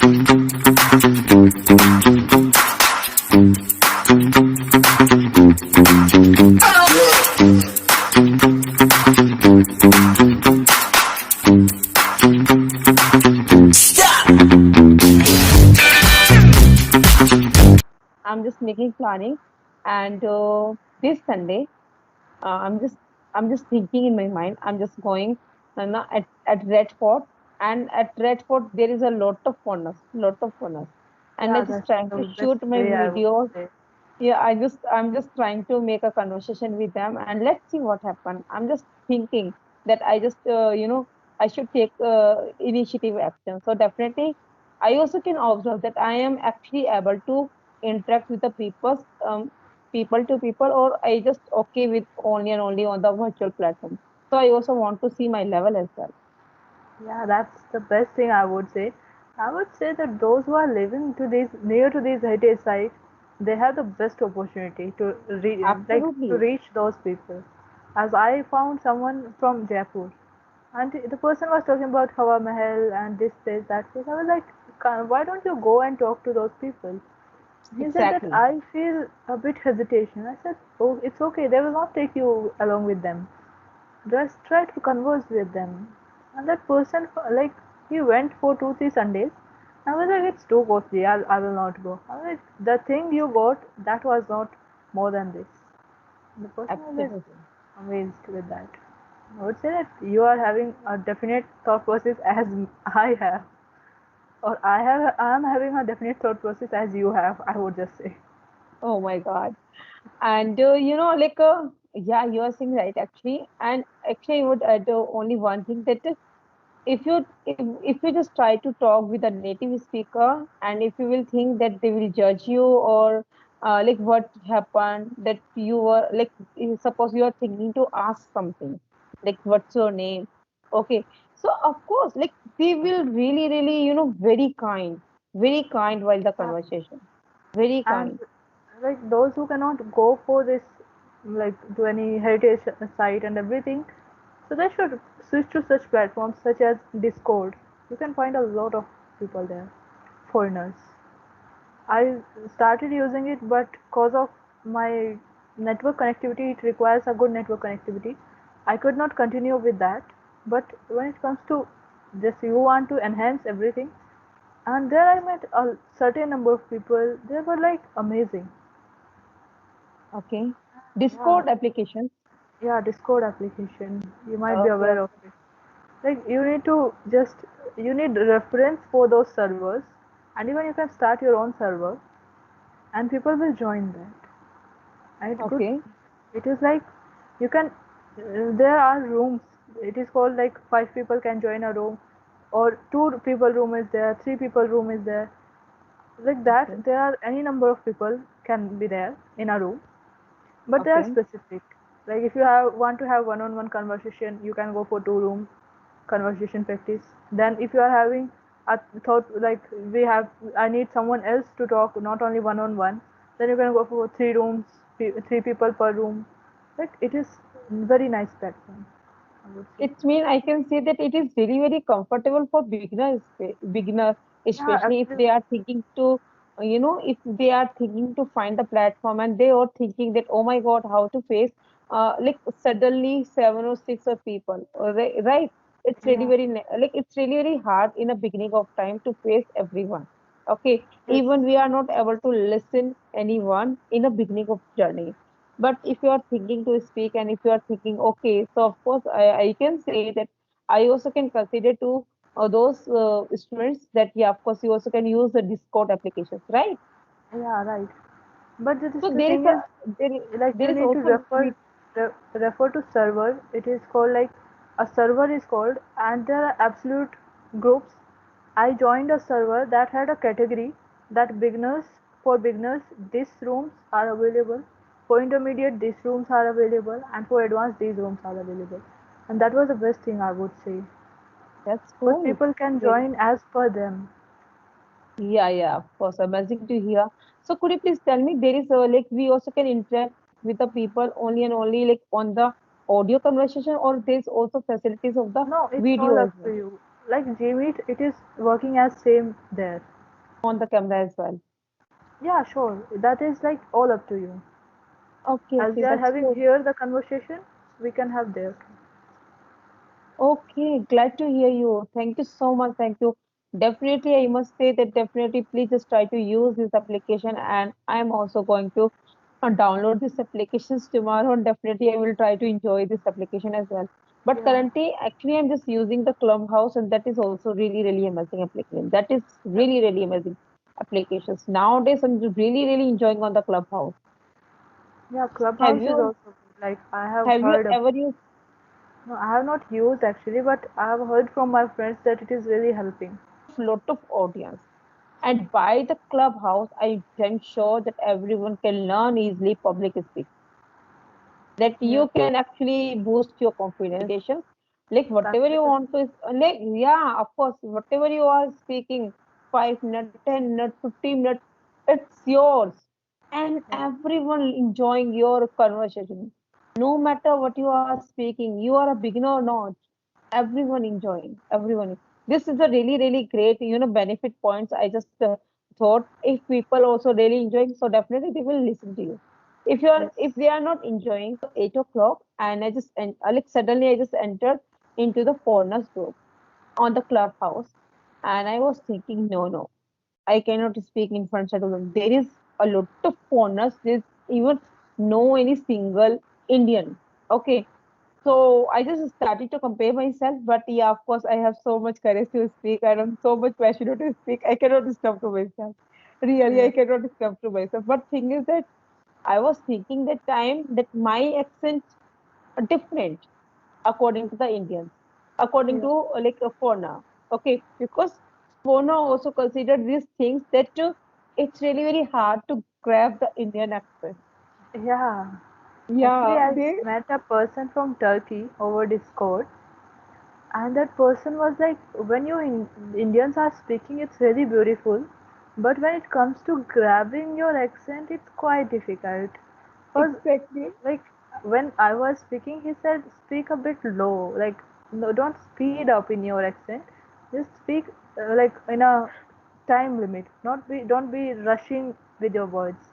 I'm just making planning, and this Sunday, I'm just thinking in my mind. I'm just going at Red Fort, and at Red Fort there is a lot of funness, and Yeah, I'm just that's trying the to best shoot my way I would videos. say. Yeah, I'm just trying to make a conversation with them, and let's see what happens. I'm just thinking that I just I should take initiative action. So definitely, I also can observe that I am actually able to interact with the people to people, or I just okay with only and only on the virtual platform. So I also want to see my level as well. Yeah, that's the best thing I would say. I would say that those who are living to these near to these heritage sites, they have the best opportunity to to Absolutely, reach those people. As I found someone from Jaipur, and the person was talking about Hawa Mahal and this place, that place. I was like, Why don't you go and talk to those people?" He said that exactly, I feel a bit hesitation. I said, "Oh, it's okay. They will not take you along with them. Just try to converse with them." And that person, like, he went for 2 3 Sundays. I was like, it's too costly. I will not go. I was like, the thing you got, that was not more than this. The person was like absolutely. amazed with that. I would say that you are having a definite thought process as I have, or I am having a definite thought process as you have. I would just say. Oh my God. And yeah, you are saying right actually. And actually, I would add only one thing that if you just try to talk with a native speaker, and if you will think that they will judge you, or like what happened, that you were like suppose you are thinking to ask something, like what's your name? Okay, so of course, like they will really very kind while the Yeah. conversation, very And kind. like those who cannot go for this, like to any heritage site and everything, so they should switch to such platforms such as Discord. You can find a lot of people there, foreigners. I started using it, but because of my network connectivity, it requires a good network connectivity. I could not continue with that. But when it comes to just you want to enhance everything, and there I met a certain number of people. They were like amazing. Okay, Yeah, Discord applications. yeah, Discord application. You might be Okay, aware of okay, it. Like you need to just you need reference for those servers, and even you can start your own server, and people will join that. And it could, okay, it is like you can. There are rooms. It is called like 5 people can join a room, or 2 people room is there, 3 people room is there. Like that, okay, there are any number of people can be there in a room, but they are okay. specific. Like if you have want to have one-on-one conversation, you can go for 2 rooms conversation practice. Then if you are having a thought like we have, I need someone else to talk, not only one-on-one, then you can go for 3 rooms, 3 people per room. Like it is very nice platform, I would say. It means I can say that it is really very comfortable for beginner, Yeah, especially if they absolutely. are thinking to, if they are thinking to find the platform, and they are thinking that, oh my God, how to face, like suddenly seven or six of people, right? It's really Yeah. very, like, it's really very hard in a beginning of time to face everyone. Okay, Yes. even we are not able to listen anyone in a beginning of journey. But if you are thinking to speak, and if you are thinking, okay, so of course I can say that I also can consider to those students that, yeah, of course, you also can use the Discord applications, right? Yeah, right. But So the thing is, like there you is need to also refer to server. It is called like a server is called, and there are absolute groups. I joined a server that had a category that beginners these rooms are available, for intermediate these rooms are available, and for advanced these rooms are available. And that was the best thing I would say, that's because cool. people can Very, join as per them. yeah, yeah, of course, amazing to hear. So could you please tell me, there is like we also can interact with the people only and only like on the audio conversation, or there's also facilities of the No, it's all video up as to well? you. Like Gmeet, it is working as same there. on the camera as well? Yeah, sure. That is like all up to you. Okay, As okay, we are that's having good. here the conversation, we can have there. Okay, glad to hear you. Thank you so much. Thank you. Definitely, I must say that definitely please just try to use this application, and I'm also going to download this applications tomorrow. And definitely, I will try to enjoy this application as well. But Yeah. currently, actually, I'm just using the Clubhouse, and that is also really, really amazing application. That is really, really amazing applications. Nowadays, I'm just really, really enjoying on the Clubhouse. Yeah, Have Clubhouse is you also good. Like I have have you heard of, ever used no, I have not used actually, but I have heard from my friends that it is really helping. lot of audience? And by the Clubhouse, I am sure that everyone can learn easily public speaking. That Yeah, you can actually boost your confidence. Like that whatever you is want to, like yeah, of course, whatever you are speaking, 5 minutes, 10 minutes, 15 minutes, it's yours, and yeah, everyone enjoying your conversation. No matter what you are speaking, you are a beginner or not, everyone enjoying, everyone. This is a really, really great, benefit points. I just thought if people also really enjoying, so definitely they will listen to you. yes, If they are not enjoying, 8 o'clock, and like suddenly I just entered into the foreigners group on the Clubhouse, and I was thinking, no, no, I cannot speak in front of them. There is a lot of foreigners. There's even no any single Indian. Okay, so I just started to compare myself, but yeah, of course, I have so much courage to speak, and I'm so much passionate to speak. I cannot stop to myself. Really, I yes, cannot stop to myself. But thing is that I was thinking that time that my accent are different according to the Indians, according yeah, to like a foreigner. Okay, because foreigner also consider these things that it's really very hard to grab the Indian accent. yeah. Actually, Yeah, I they met a person from Turkey over Discord, and that person was like, when Indians are speaking, it's very beautiful, but when it comes to grabbing your accent, it's quite difficult. Because, exactly. like, when I was speaking, he said, speak a bit low, like, no, don't speed up in your accent, just speak like in a time limit, not be, don't be rushing with your words.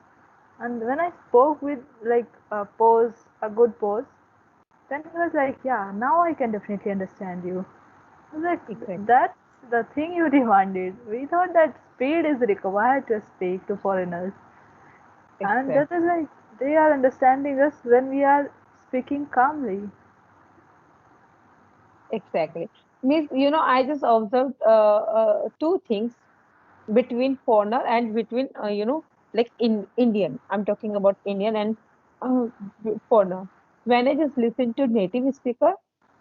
And when I spoke with like a pause, a good pause, then he was like, yeah, now I can definitely understand you. I was like, Exactly. that's the thing you demanded. We thought that speed is required to speak to foreigners. And that is Exactly. like, they are understanding us when we are speaking calmly. Exactly. Means, I just observed two things between foreigner and between, like in Indian. I'm talking about Indian and uh, foreigner. When I just listen to native speaker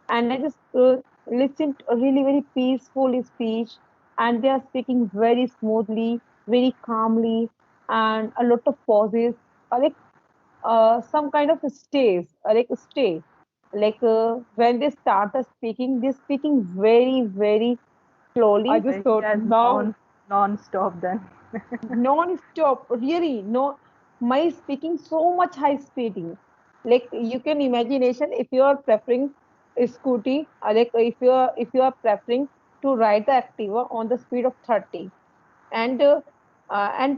and I just listen to a really very peaceful speech, and they are speaking very smoothly, very calmly, and a lot of pauses, like some kind of stays, like stay. Like when they start speaking, they're speaking very, very slowly. I just He thought has now non-stop then. non-stop, really, no, my speaking so much high speeding. Like you can imagination if you are preferring a scooty, like if you are preferring to ride the Activa on the speed of 30, and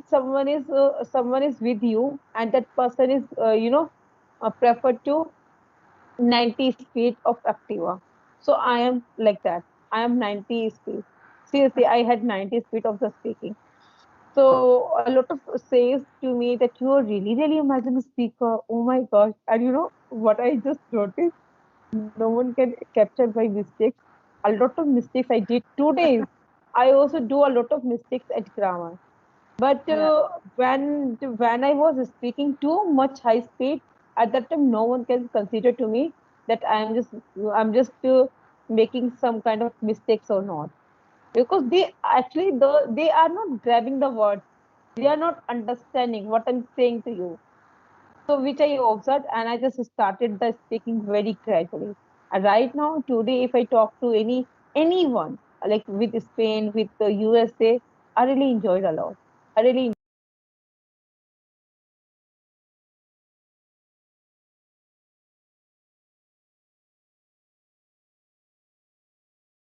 someone is with you, and that person is preferred to 90 speed of Activa. So I am like that. I am 90 speed. Seriously, I had 90 speed of the speaking. So a lot of says to me that you are really, really amazing speaker. Oh my gosh. And you know what I just noticed? No one can capture my mistakes. A lot of mistakes I did 2 days. I also do a lot of mistakes at grammar. But Yeah. when I was speaking too much high speed, at that time no one can consider to me that I'm just making some kind of mistakes or not, because they are not grabbing the words, they are not understanding what I'm saying to you. So which I observed, and I just started the speaking very gradually. And right now, today, if I talk to anyone like with Spain, with the USA, I really enjoyed a lot. I really